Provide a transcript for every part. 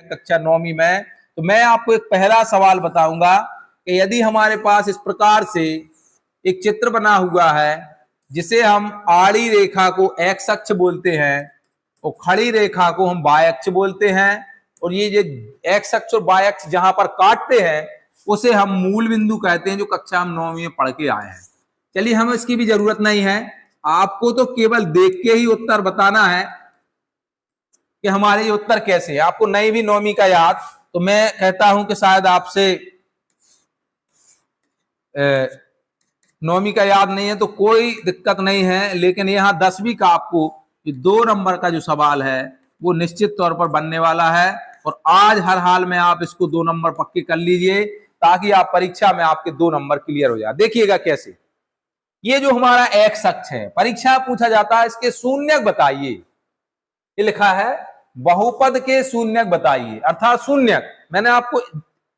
कक्षा 9वीं में। तो मैं आपको एक पहला सवाल बताऊंगा कि यदि हमारे पास इस प्रकार से एक चित्र बना हुआ है जिसे हम आड़ी रेखा को एक्स अक्ष बोलते हैं और खड़ी रेखा को हम वाई अक्ष बोलते हैं, और ये जो एक्स अक्ष और वाई अक्ष जहां पर काटते हैं उसे हम मूल बिंदु कहते हैं, जो कक्षा हम 9वीं में पढ़ के आए हैं। चलिए, हमें इसकी भी जरूरत नहीं है, आपको तो केवल देख के ही उत्तर बताना है कि हमारे ये उत्तर कैसे है। आपको नहीं भी 9वीं का याद, तो मैं कहता हूं कि शायद आपसे 9वीं का याद नहीं है तो कोई दिक्कत नहीं है, लेकिन यहां 10वीं का आपको 2 नंबर का जो सवाल है वो निश्चित तौर पर बनने वाला है, और आज हर हाल में आप इसको 2 नंबर पक्के कर लीजिए ताकि आप परीक्षा में आपके 2 नंबर क्लियर हो जाए। देखिएगा कैसे। ये जो हमारा एक्स अक्ष है, परीक्षा पूछा जाता है इसके शून्यक बताइए। ये लिखा है बहुपद के शून्यक बताइए, अर्थात शून्यक। मैंने आपको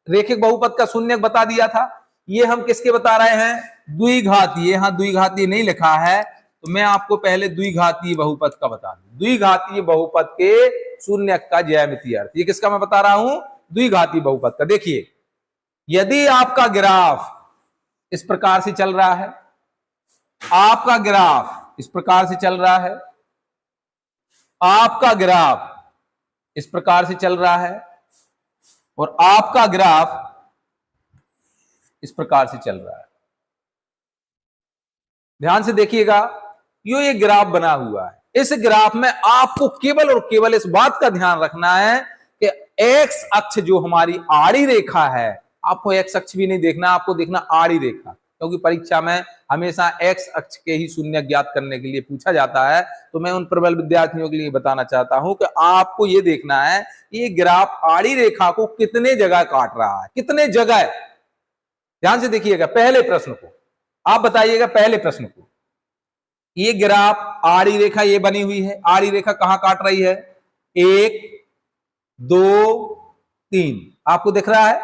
रेखिक बहुपद का शून्यक बता दिया था। ये हम किसके बता रहे हैं? द्विघातीय। यहां द्विघातीय नहीं लिखा है, तो मैं आपको पहले द्विघातीय बहुपद का बता दूं। द्विघातीय बहुपद के शून्यक का ज्यामितीय अर्थ, ये किसका मैं बता रहा हूं? द्विघातीय बहुपद का। देखिए, यदि आपका ग्राफ इस प्रकार से चल रहा है, आपका ग्राफ इस प्रकार से चल रहा है, आपका ग्राफ इस प्रकार से चल रहा है, और आपका ग्राफ इस प्रकार से चल रहा है। ध्यान से देखिएगा, ये ग्राफ बना हुआ है। इस ग्राफ में आपको केवल और केवल इस बात का ध्यान रखना है कि एक्स अक्ष जो हमारी आड़ी रेखा है, आपको एक्स अक्ष भी नहीं देखना, आपको देखना आड़ी रेखा, क्योंकि परीक्षा में हमेशा एक्स अक्ष के ही शून्य ज्ञात करने के लिए पूछा जाता है। तो मैं उन प्रबल विद्यार्थियों के लिए बताना चाहता हूं कि आपको यह देखना है ये ग्राफ आड़ी रेखा को कितने जगह काट रहा है, कितने जगह। ध्यान से देखिएगा पहले प्रश्न को, आप बताइएगा पहले प्रश्न को। ये ग्राफ आड़ी रेखा ये बनी हुई है, आड़ी रेखा कहां काट रही है? 1 2 3, आपको दिख रहा है?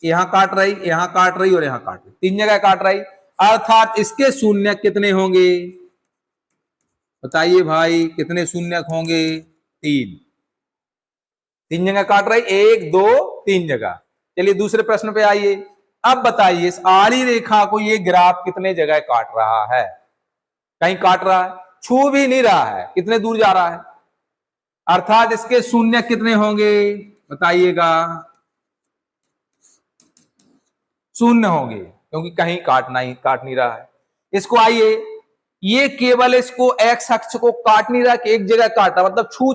यहां काट रही, यहां काट रही और यहां काट रही, 3 जगह काट रही। अर्थात इसके शून्य कितने होंगे? बताइए भाई, कितने शून्यक होंगे? 3 जगह काट रही, 1 2 3 जगह। चलिए दूसरे प्रश्न पे आइए। अब बताइए इस आड़ी रेखा को ये ग्राफ कितने जगह काट रहा है? कहीं काट रहा है, छू भी नहीं रहा है, कितने दूर जा रहा है? अर्थात इसके शून्य कितने होंगे? बताइएगा। 0 होंगे, क्योंकि कहीं काट नहीं रहा है। इसको आइए, ये केवल इसको एक्स अक्ष को काट नहीं रहा कि एक जगह काटा, मतलब छू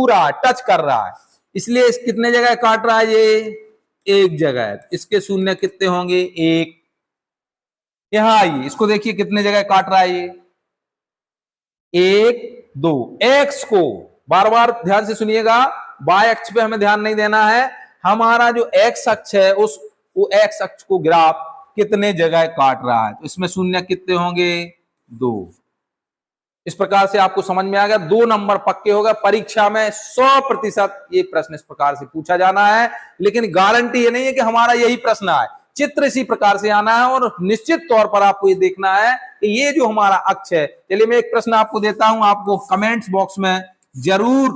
रहा है, टच कर रहा है, इसलिए इस कितने जगह काट रहा है? ये एक जगह है। इसके शून्य कितने होंगे? 1। यहां आइए, इसको देखिए कितने जगह काट रहा है ये? 1 2। एक्स को बार बार ध्यान से सुनिएगा, वाई अक्ष पे हमें ध्यान नहीं देना है, हमारा जो एक्स अक्ष है उस वो एक्स अक्ष को ग्राफ कितने जगह काट रहा है। तो इसमें शून्य कितने होंगे? 2। इस प्रकार से आपको समझ में आ गया, 2 नंबर पक्के होगा। परीक्षा में 100% ये प्रश्न इस प्रकार से पूछा जाना है, लेकिन गारंटी ये नहीं है कि हमारा यही प्रश्न आए। चित्र इसी प्रकार से आना है, और निश्चित तौर पर आपको ये देखना है कि ये जो हमारा अक्ष है। चलिए मैं एक प्रश्न आपको देता हूं, आपको कमेंट्स बॉक्स में जरूर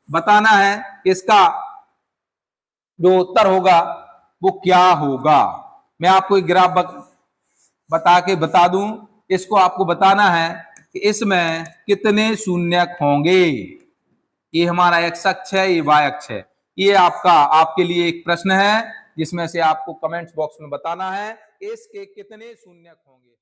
बताना है कि इसका जो उत्तर होगा वो क्या होगा। मैं आपको एक ग्राफ बता के बता दूं, इसको आपको बताना है कि इसमें कितने शून्यक होंगे। ये हमारा एक्स अक्ष है, ये वाई अक्ष है। ये आपके लिए एक प्रश्न है जिसमें से आपको कमेंट्स बॉक्स में बताना है इसके कितने शून्यक होंगे।